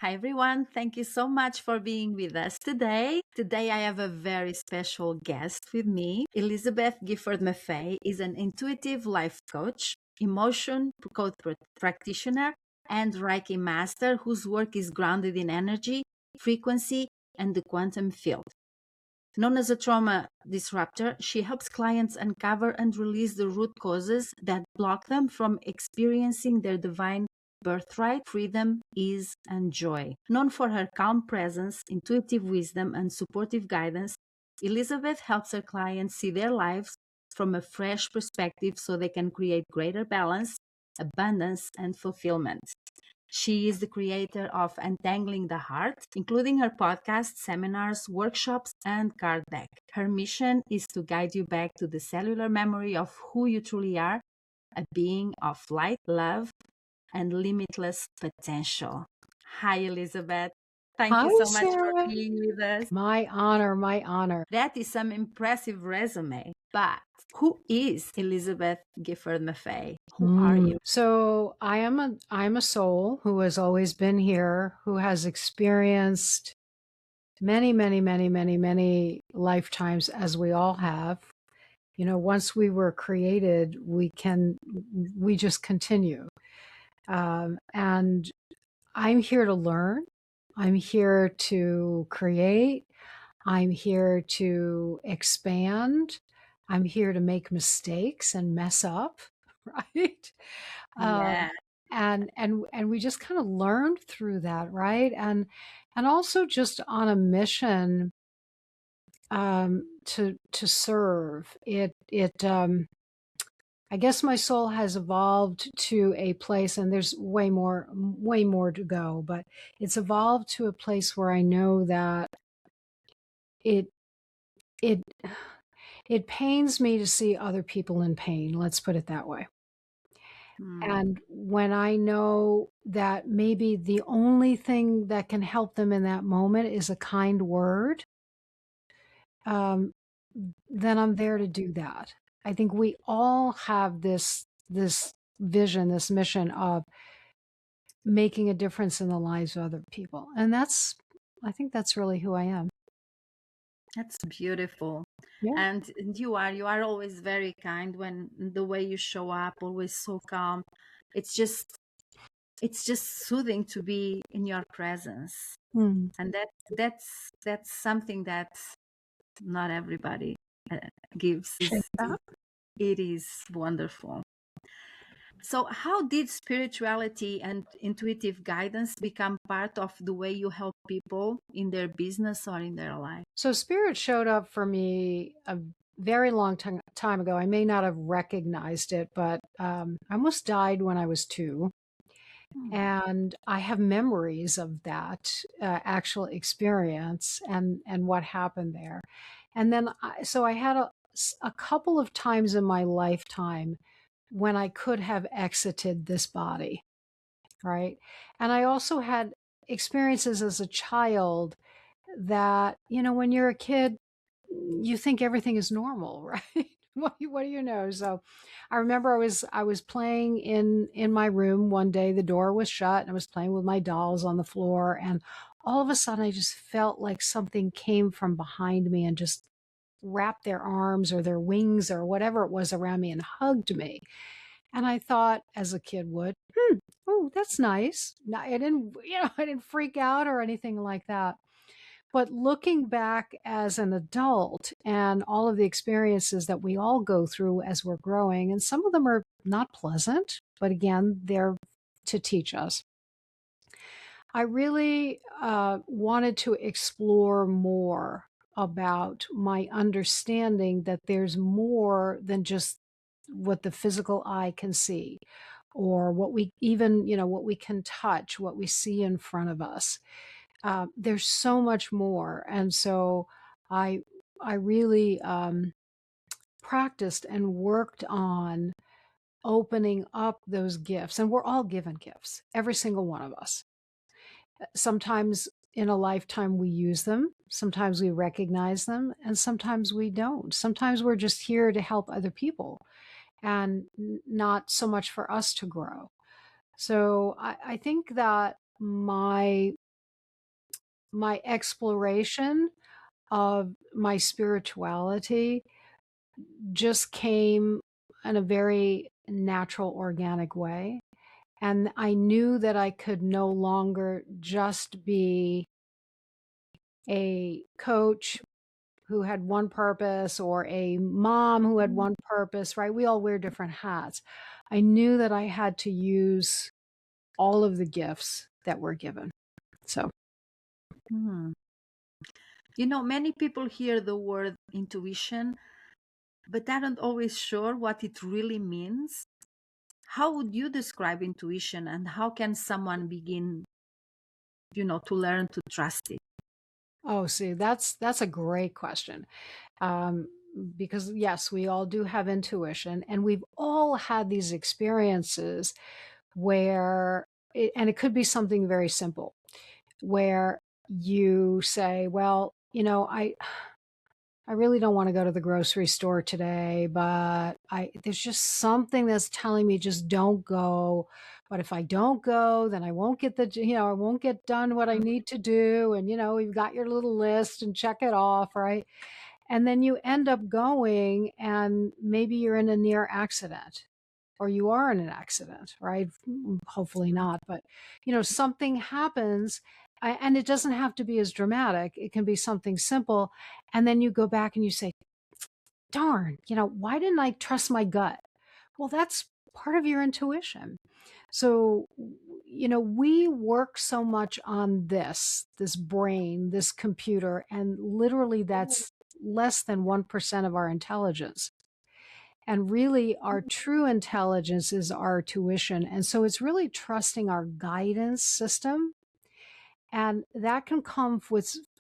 Hi, everyone. Thank you so much for being with us today. Today, I have a very special guest with me. Elizabeth Gifford Maffei is an intuitive life coach, emotion code practitioner, and Reiki master whose work is grounded in energy, frequency, and the quantum field. Known as a trauma disruptor, she helps clients uncover and release the root causes that block them from experiencing their divine birthright, freedom, ease, and joy. Known for her calm presence, intuitive wisdom, and supportive guidance, Elizabeth helps her clients see their lives from a fresh perspective so they can create greater balance, abundance, and fulfillment. She is the creator of Untangling the Heart, including her podcasts, seminars, workshops, and card deck. Her mission is to guide you back to the cellular memory of who you truly are, a being of light, love, and limitless potential. Hi, Elizabeth. Thank Hi, you so much for Sara. being with us. My honor, my honor. That is some impressive resume. But who is Elizabeth Gifford Maffei? Who are you? So I'm a soul who has always been here, who has experienced many, many, many, many, many lifetimes, as we all have. You know, once we were created, we just continue. And I'm here to learn. I'm here to create. I'm here to expand. I'm here to make mistakes and mess up, right? Yeah. And we just kind of learned through that, right? And also just on a mission to serve. I guess my soul has evolved to a place, and there's way more to go, but it's evolved to a place where I know that it it it pains me to see other people in pain. Let's put it that way. And when I know that maybe the only thing that can help them in that moment is a kind word, um, then I'm there to do that. I think we all have this vision, this mission of making a difference in the lives of other people. And I think that's really who I am. That's beautiful. Yeah. And you are always very kind when the way you show up, always so calm. It's just it's just soothing to be in your presence. Mm. And that's something that not everybody gives. Yeah. It is wonderful. So, how did spirituality and intuitive guidance become part of the way you help people in their business or in their life? So spirit showed up for me a very long time ago. I may not have recognized it, but I almost died when I was 2. And I have memories of that actual experience and what happened there. And then, so I had a couple of times in my lifetime when I could have exited this body, right? And I also had experiences as a child that, when you're a kid, you think everything is normal, right? What do you know? So I remember I was playing in my room one day. The door was shut and I was playing with my dolls on the floor, and all of a sudden I just felt like something came from behind me and just wrapped their arms or their wings or whatever it was around me and hugged me. And I thought, as a kid would, oh, that's nice. I didn't, I didn't freak out or anything like that. But looking back as an adult and all of the experiences that we all go through as we're growing, and some of them are not pleasant, but again, they're to teach us. I really wanted to explore more about my understanding that there's more than just what the physical eye can see, or what we even, what we can touch, what we see in front of us. There's so much more. And so I I really practiced and worked on opening up those gifts. And we're all given gifts, every single one of us. Sometimes in a lifetime we use them, sometimes we recognize them, and sometimes we don't. Sometimes we're just here to help other people and not so much for us to grow. So I think that my my exploration of my spirituality just came in a very natural, organic way. And I knew that I could no longer just be a coach who had one purpose or a mom who had one purpose, right? We all wear different hats. I knew that I had to use all of the gifts that were given. So, Hmm. You know, many people hear the word intuition, but aren't always sure what it really means. How would you describe intuition, and how can someone begin, to learn to trust it? oh, see, that's a great question. Um, because yes, we all do have intuition, and we've all had these experiences where, and it could be something very simple, where you say, well, I really don't want to go to the grocery store today, but there's just something that's telling me just don't go. But if I don't go, then I won't get I won't get done what I need to do. And, you've got your little list and check it off, right? And then you end up going and maybe you're in a near accident or you are in an accident, right? Hopefully not, but something happens, and it doesn't have to be as dramatic. It can be something simple. And then you go back and you say, darn, why didn't I trust my gut? Well, that's part of your intuition. So, we work so much on this brain, this computer, and literally that's less than 1% of our intelligence. And really, our true intelligence is our tuition. And so it's really trusting our guidance system. And that can come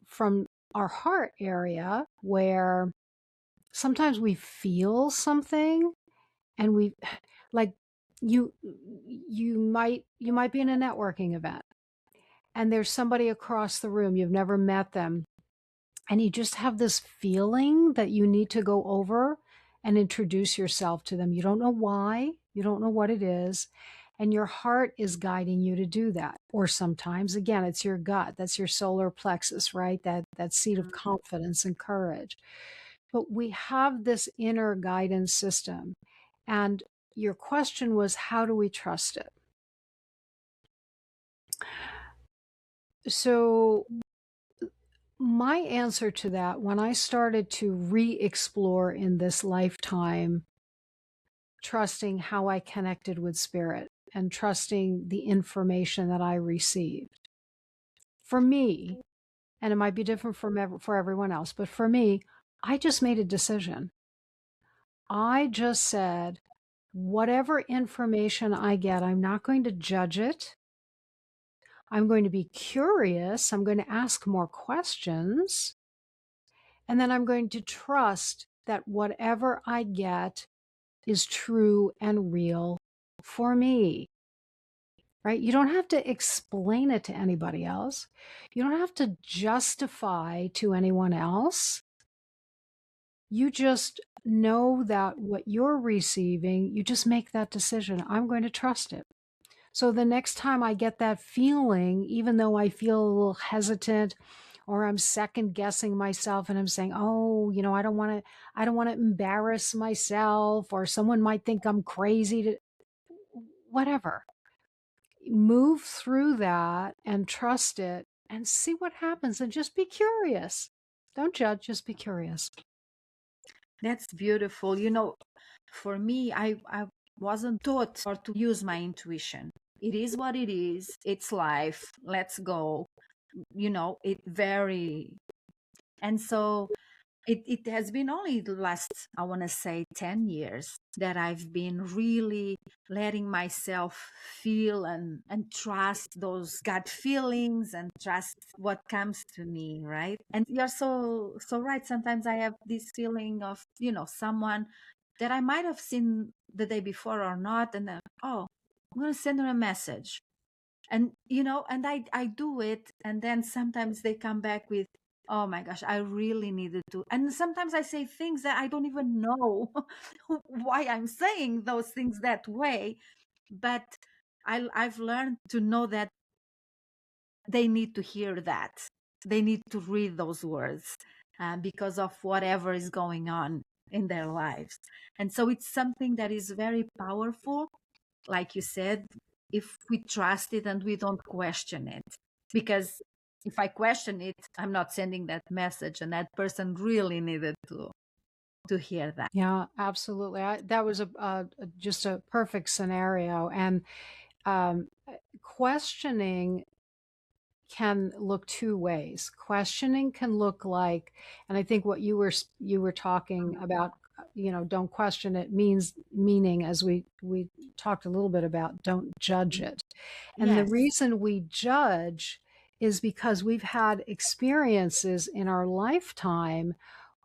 from our heart area, where sometimes we feel something and we like you might be in a networking event and there's somebody across the room, you've never met them, and you just have this feeling that you need to go over and introduce yourself to them. You don't know why, you don't know what it is, and your heart is guiding you to do that. Or sometimes, again, it's your gut, that's your solar plexus, right? That seat of confidence and courage. But we have this inner guidance system. And your question was, how do we trust it? So my answer to that, when I started to re-explore in this lifetime, trusting how I connected with spirit and trusting the information that I received, for me, and it might be different for everyone else, but for me, I just made a decision. I just said, whatever information I get, I'm not going to judge it. I'm going to be curious. I'm going to ask more questions. And then I'm going to trust that whatever I get is true and real for me, right? You don't have to explain it to anybody else. You don't have to justify to anyone else. You just know that what you're receiving, you just make that decision. I'm going to trust it. So the next time I get that feeling, even though I feel a little hesitant or I'm second guessing myself and I'm saying, oh, I don't want to embarrass myself, or someone might think I'm crazy, to whatever. Move through that and trust it and see what happens and just be curious. Don't judge, just be curious. That's beautiful. For me, I wasn't taught or to use my intuition. It is what it is. It's life. Let's go. It very. And so it has been only the last, I want to say, 10 years that I've been really letting myself feel and trust those gut feelings and trust what comes to me, right? And you're so right. Sometimes I have this feeling of, someone that I might have seen the day before or not, and then, oh, I'm going to send her a message. And and I do it, and then sometimes they come back with, oh my gosh, I really needed to. And sometimes I say things that I don't even know why I'm saying those things that way, but I've learned to know that they need to hear that. they need to read those words because of whatever is going on in their lives. And so it's something that is very powerful, like you said, if we trust it and we don't question it. Because if I question it, I'm not sending that message, and that person really needed to hear that. Yeah, absolutely. That was just a perfect scenario. And um, questioning can look two ways. Questioning can look like, and I think what you were talking about, don't question it meaning, as we talked a little bit about, don't judge it. And the Yes. reason we judge is because we've had experiences in our lifetime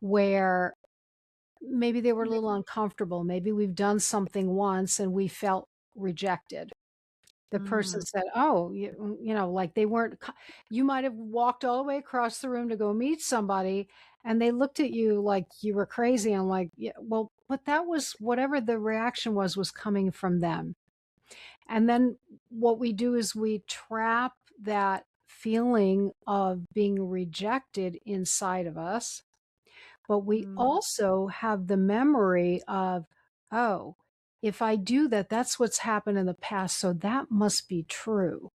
where maybe they were a little uncomfortable. Maybe we've done something once and we felt rejected. The person Mm, said, "Oh, like they weren't you might have walked all the way across the room to go meet somebody, and they looked at you like you were crazy." And like, yeah, well, but that was whatever the reaction was coming from them. And then what we do is we trap that feeling of being rejected inside of us, but we mm, also have the memory of, oh, if I do that, that's what's happened in the past. So that must be true.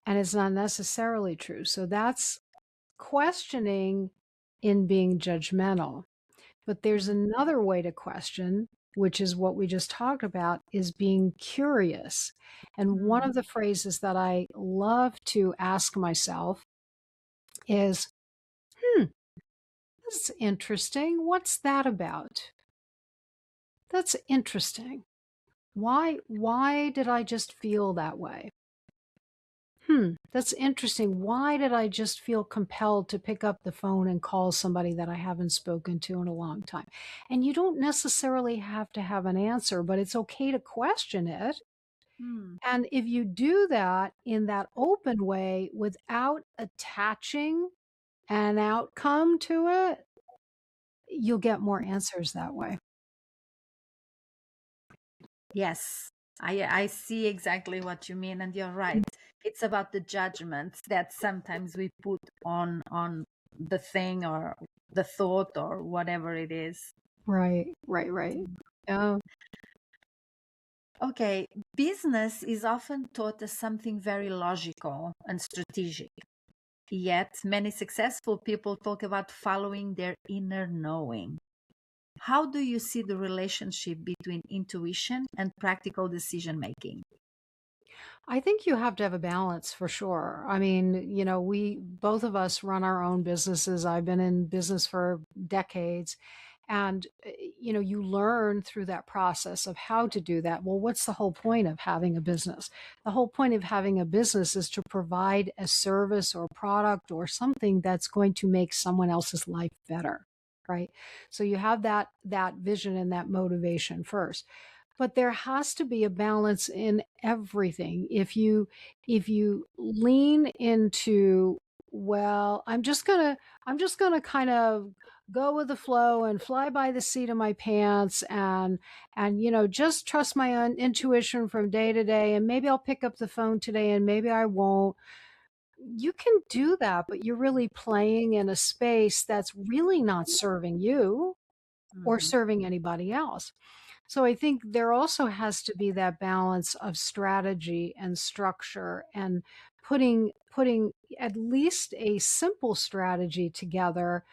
And it's not necessarily true. So that's questioning in being judgmental. But there's mm, another way to question, which is what we just talked about, is being curious. And one mm, of the phrases that I love to ask myself is, hmm, that's interesting. What's that about? That's interesting. Why did I just feel that way? That's interesting. Why did I just feel compelled to pick up the phone and call somebody that I haven't spoken to in a long time? And you don't necessarily have to have an answer, but it's okay to question it. mm. And if you do that in that open way without attaching an outcome to it, you'll get more answers that way. Yes, I see exactly what you mean, and you're right. It's about the judgments that sometimes we put on the thing or the thought or whatever it is. Right, right, right. Yeah. Okay, business is often taught as something very logical and strategic. Yet, many successful people talk about following their inner knowing. How do you see the relationship between intuition and practical decision making? I think you have to have a balance for sure. I mean, we both of us run our own businesses. I've been in business for decades. And, you learn through that process of how to do that. Well, what's the whole point of having a business? The whole point of having a business is to provide a service or product or something that's going to make someone else's life better. Right. So you have that vision and that motivation first, but there has to be a balance in everything. If you lean into, well, I'm just gonna kind of go with the flow and fly by the seat of my pants, and just trust my own intuition from day to day, and maybe I'll pick up the phone today and maybe I won't. You can do that, but you're really playing in a space that's really not serving you or Mhm. serving anybody else. So I think there also has to be that balance of strategy and structure, and putting at least a simple strategy together.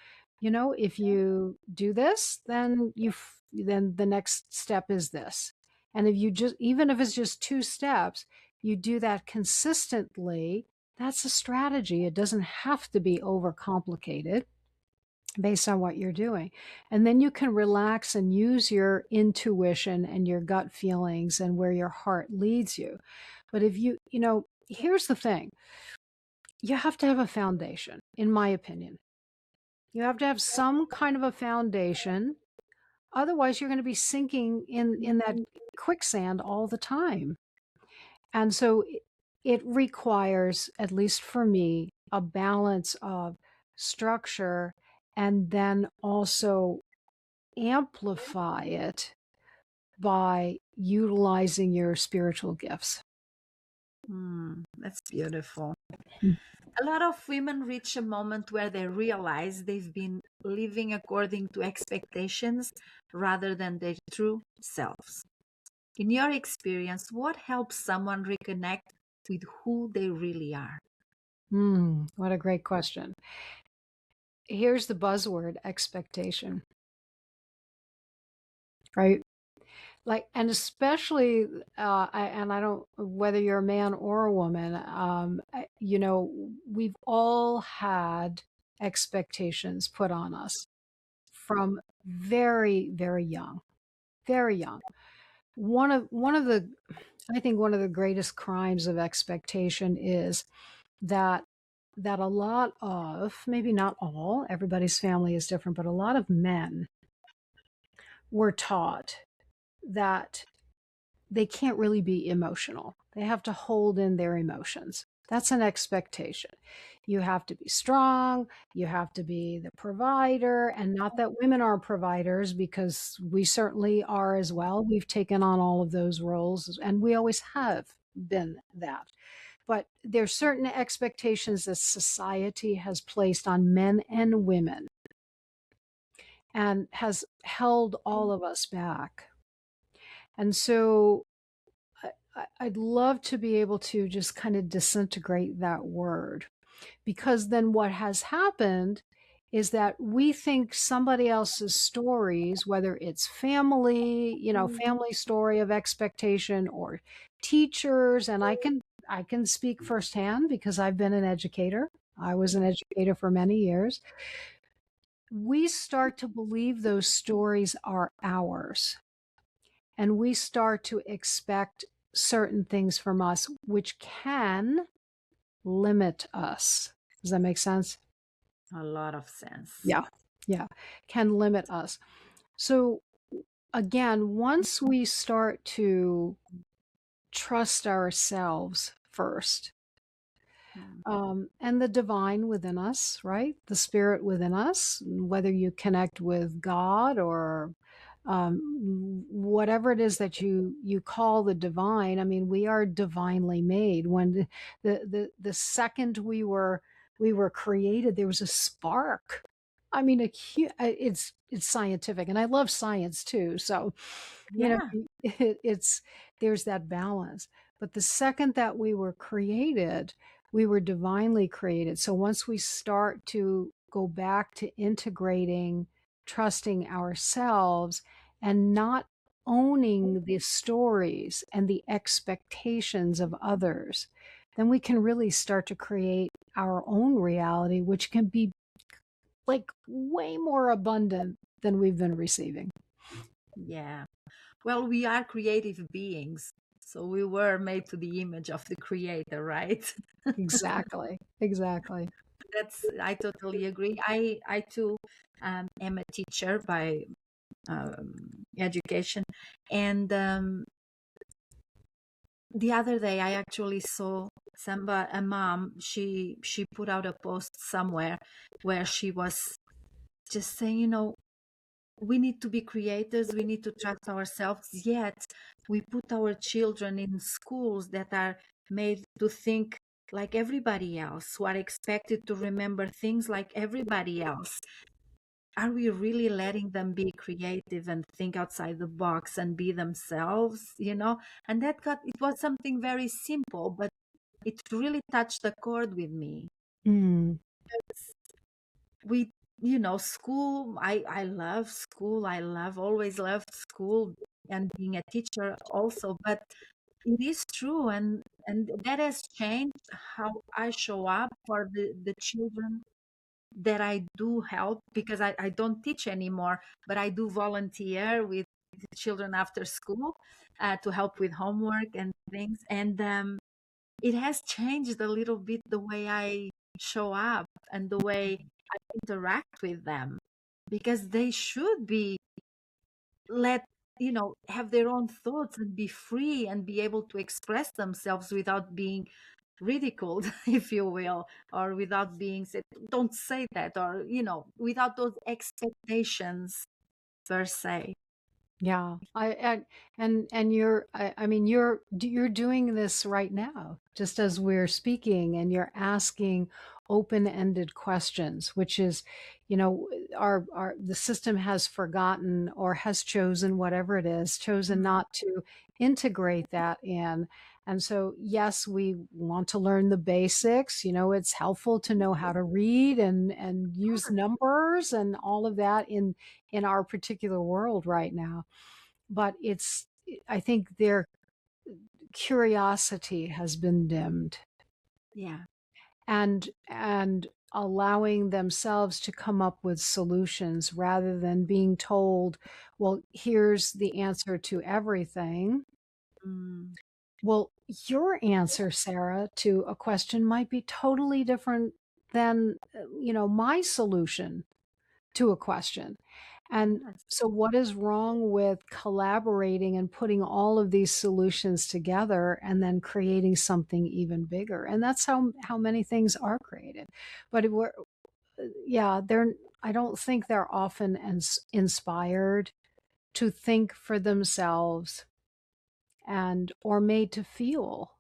If you do this, then the next step is this. And if you just, even if it's just two steps, you do that consistently, that's a strategy. It doesn't have to be overcomplicated based on what you're doing. And then you can relax and use your intuition and your gut feelings and where your heart leads you. But if here's the thing, you have to have a foundation, in my opinion. You have to have some kind of a foundation. Otherwise, you're going to be sinking in that quicksand all the time. And so it requires, at least for me, a balance of structure and then also amplify it by utilizing your spiritual gifts. That's beautiful. A lot of women reach a moment where they realize they've been living according to expectations rather than their true selves. In your experience, what helps someone reconnect with who they really are? What a great question. Here's the buzzword expectation, right? Like, and especially, and I don't, whether you're a man or a woman, we've all had expectations put on us from very, very young, very young. One of the I think one of the greatest crimes of expectation is that a lot of, maybe not all, everybody's family is different, but a lot of men were taught that they can't really be emotional. They have to hold in their emotions. That's an expectation. You have to be strong. You have to be the provider. And not that women are providers, because we certainly are as well. We've taken on all of those roles, and we always have been that. But there's certain expectations that society has placed on men and women and has held all of us back. And so I'd love to be able to just kind of disintegrate that word, because then what has happened is that we think somebody else's stories, whether it's family, family story of expectation, or teachers, and I can speak firsthand because I've been an educator. I was an educator for many years. We start to believe those stories are ours, and we start to expect certain things from us, which can limit us. Does that make sense? A lot of sense. Yeah. Yeah. Can limit us. So again, once we start to trust ourselves first, Mm. and the divine within us, right? The spirit within us, whether you connect with God or whatever it is that you call the divine. I mean, we are divinely made. When the second we were created, there was a spark. I mean, it's scientific, and I love science too. So, you know, Yeah. it's there's that balance. But the second that we were created, we were divinely created. So once we start to go back to integrating, trusting ourselves, and not owning the stories and the expectations of others, then we can really start to create our own reality, which can be like way more abundant than we've been receiving. Yeah. Well, we are creative beings. So we were made to the image of the creator, right? Exactly. Exactly. I totally agree. I too am a teacher by education. And the other day I actually saw a mom, she put out a post somewhere where she was just saying, we need to be creators, we need to trust ourselves, yet we put our children in schools that are made to think like everybody else, who are expected to remember things like everybody else. Are we really letting them be creative and think outside the box and be themselves, and it was something very simple, but it really touched the chord with me. Mm. We School, I love school, always loved school, and being a teacher also, but it is true, and that has changed how I show up for the children that I do help, because I don't teach anymore, but I do volunteer with the children after school, to help with homework and things. And it has changed a little bit the way I show up and the way I interact with them, because they should be let, have their own thoughts and be free and be able to express themselves without being ridiculed, if you will, or without being said, don't say that, or, without those expectations per se. Yeah. And I mean, you're doing this right now, just as we're speaking, and you're asking open-ended questions, which is, you know, our the system has forgotten or has chosen, whatever it is, chosen Mm, not to integrate that in. And so, yes, we want to learn the basics. You know, it's helpful to know how to read and use numbers and all of that in our particular world right now. But I think their curiosity has been dimmed, yeah. and allowing themselves to come up with solutions rather than being told, well, here's the answer to everything. Mm. Well, your answer, Sarah, to a question might be totally different than, my solution to a question. And Yes. so, what is wrong with collaborating and putting all of these solutions together and then creating something even bigger? And that's how many things are created. But yeah, they're. I don't think they're often inspired to think for themselves and or made to feel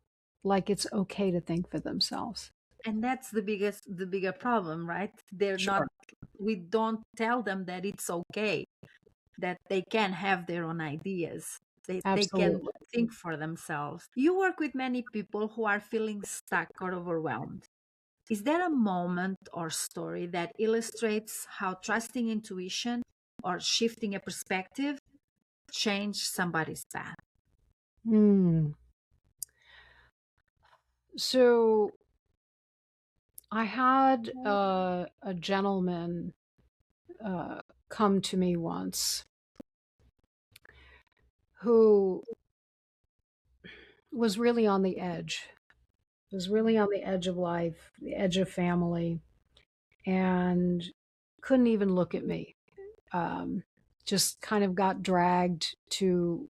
like it's okay to think for themselves. And that's the bigger problem, right? They're not, Sure, we don't tell them that it's okay, that they can have their own ideas. They can absolutely. think for themselves. You work with many people who are feeling stuck or overwhelmed. Is there a moment or story that illustrates how trusting intuition or shifting a perspective changed somebody's path? Hmm. So I had a gentleman come to me once who was really on the edge, was really on the edge of life, the edge of family, and couldn't even look at me. Um, just kind of got dragged to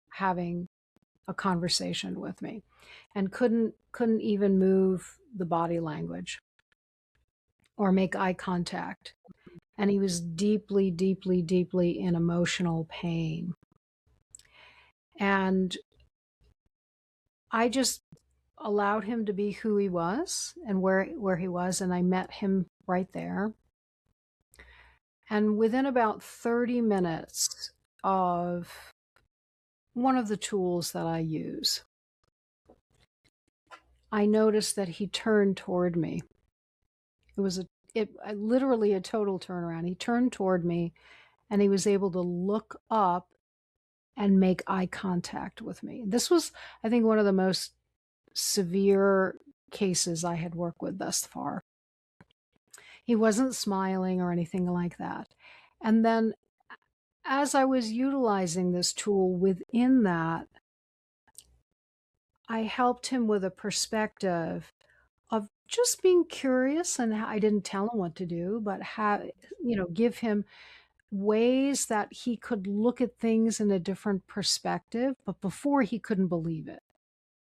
having a conversation with me and couldn't even move the body language or make eye contact. And he was deeply, deeply, deeply in emotional pain. And I just allowed him to be who he was and where he was, and I met him right there. And within about 30 minutes of one of the tools that I use, I noticed that he turned toward me. It was literally a total turnaround. He turned toward me and he was able to look up and make eye contact with me. This was, I think, one of the most severe cases I had worked with thus far. He wasn't smiling or anything like that. And then as I was utilizing this tool within that, I helped him with a perspective of just being curious, and I didn't tell him what to do, but give him ways that he could look at things in a different perspective. But before, he couldn't believe it.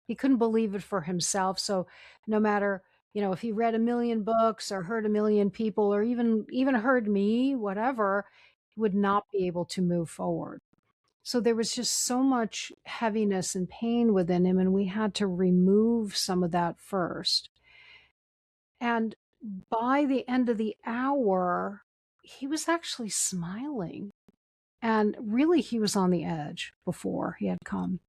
He couldn't believe it for himself. So no matter, if he read a million books or heard a million people or even heard me, whatever, he would not be able to move forward. So there was just so much heaviness and pain within him, and we had to remove some of that first. And by the end of the hour, he was actually smiling. And really, he was on the edge before he had come.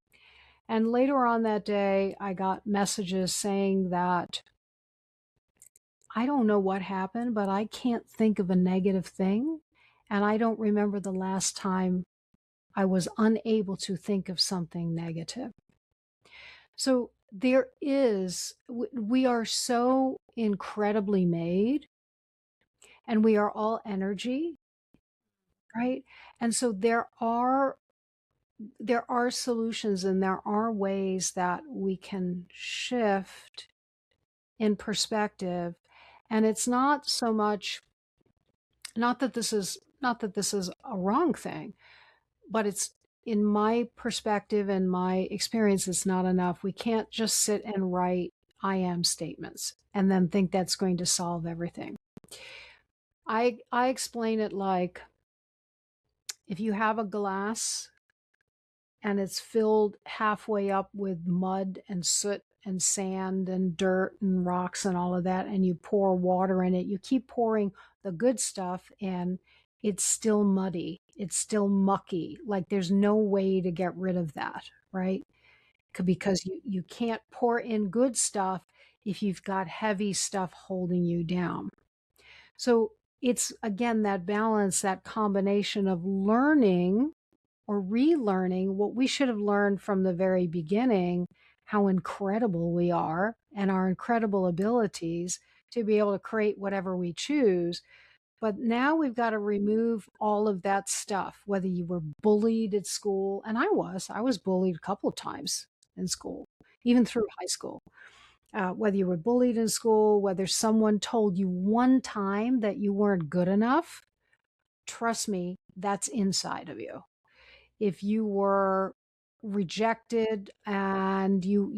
And later on that day, I got messages saying that I don't know what happened, but I can't think of a negative thing. And I don't remember the last time I was unable to think of something negative. So we are so incredibly made, and we are all energy, right? And so there are solutions, and there are ways that we can shift in perspective. And it's not so much, not that this is a wrong thing, but it's, in my perspective and my experience, it's not enough. We can't just sit and write I am statements and then think that's going to solve everything. I explain it like, if you have a glass and it's filled halfway up with mud and soot and sand and dirt and rocks and all of that, and you pour water in it, you keep pouring the good stuff in, it's still muddy. It's still mucky. Like there's no way to get rid of that, right? Because you can't pour in good stuff if you've got heavy stuff holding you down. So it's again that balance, that combination of learning or relearning what we should have learned from the very beginning, how incredible we are and our incredible abilities to be able to create whatever we choose. But now we've got to remove all of that stuff, whether you were bullied at school, and I was bullied a couple of times in school, even through high school. Whether you were bullied in school, whether someone told you one time that you weren't good enough, trust me, that's inside of you. If you were rejected and you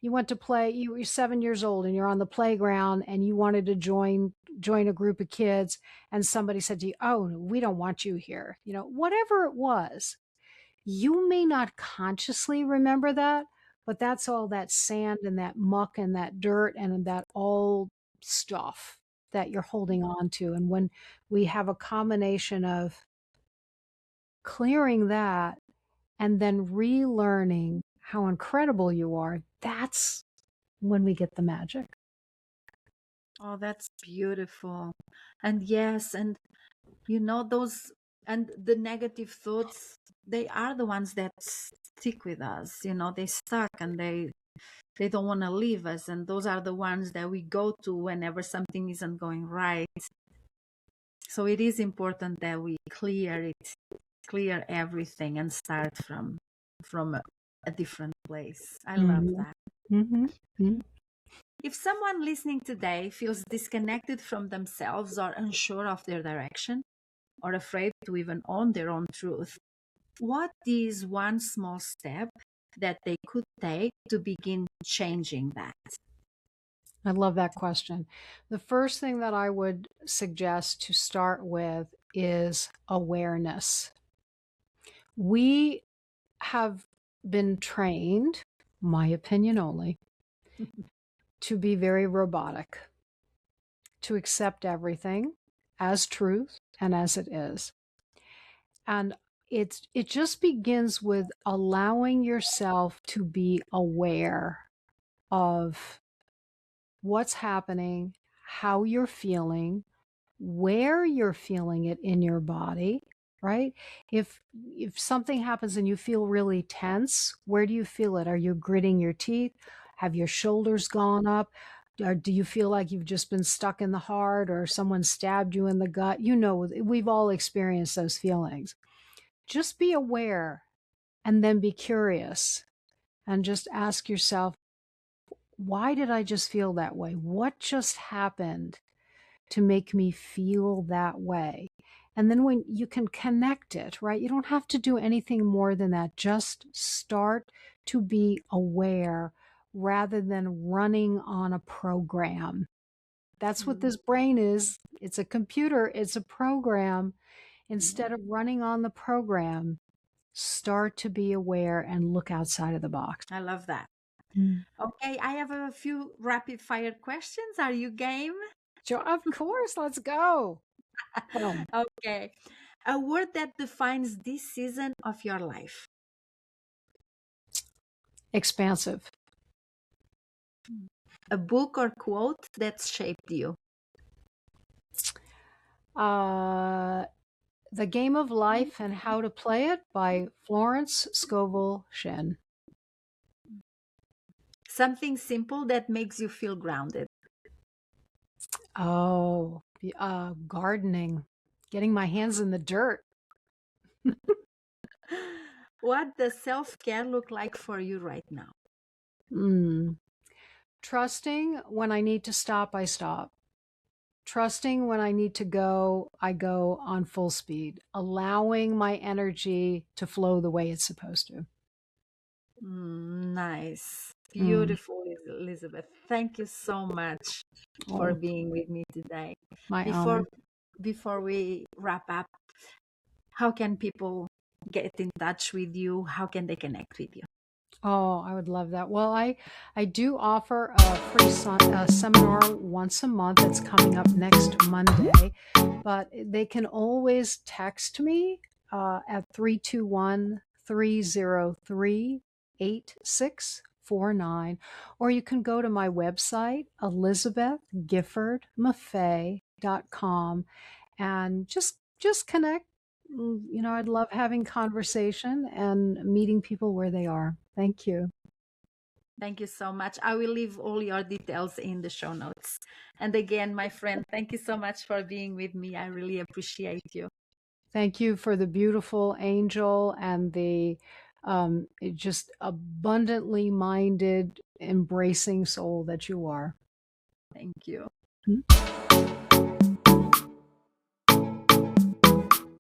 went to play, you were 7 years old and you're on the playground and you wanted to join a group of kids, and somebody said to you, oh, we don't want you here, whatever it was, you may not consciously remember that, but that's all that sand and that muck and that dirt and that old stuff that you're holding on to. And when we have a combination of clearing that and then relearning how incredible you are, that's when we get the magic. Oh, that's beautiful. And yes, and those and the negative thoughts, they are the ones that stick with us. They stuck and they don't want to leave us, and those are the ones that we go to whenever something isn't going right. So it is important that we clear everything and start from a different place. I love Mm-hmm. that. Mm-hmm. Mm-hmm. If someone listening today feels disconnected from themselves or unsure of their direction or afraid to even own their own truth, what is one small step that they could take to begin changing that? I love that question. The first thing that I would suggest to start with is awareness. We have been trained, my opinion only, to be very robotic, to accept everything as truth and as it is. And it just begins with allowing yourself to be aware of what's happening, how you're feeling, where you're feeling it in your body, right? If something happens and you feel really tense, where do you feel it? Are you gritting your teeth? Have your shoulders gone up? Or do you feel like you've just been stuck in the heart or someone stabbed you in the gut? We've all experienced those feelings. Just be aware and then be curious and just ask yourself, why did I just feel that way? What just happened to make me feel that way? And then when you can connect it, right? You don't have to do anything more than that. Just start to be aware rather than running on a program. That's what this brain is. It's a computer, it's a program. Instead of running on the program, start to be aware and look outside of the box. I love that. Mm. Okay, I have a few rapid fire questions. Are you game? Of course, let's go. Okay. A word that defines this season of your life. Expansive. A book or quote that shaped you. The Game of Life and How to Play It by Florence Scovel Shinn. Something simple that makes you feel grounded. Oh, gardening, getting my hands in the dirt. What does self-care look like for you right now? Trusting when I need to stop, I stop. Trusting when I need to go, I go on full speed, allowing my energy to flow the way it's supposed to. Nice. Mm, Beautiful, Elizabeth. Thank you so much for oh, being with me today. my Before honor. before we wrap up, how can people get in touch with you, how can they connect with you? Oh, I would love that. Well, I do offer a free seminar once a month that's coming up next Monday, but they can always text me at 321-303-8649, or you can go to my website, elizabethgiffordmaffei.com, and just connect. I'd love having conversation and meeting people where they are. Thank you. Thank you so much. I will leave all your details in the show notes. And again, my friend, thank you so much for being with me. I really appreciate you. Thank you for the beautiful angel and the just abundantly minded, embracing soul that you are. Thank you. Hmm?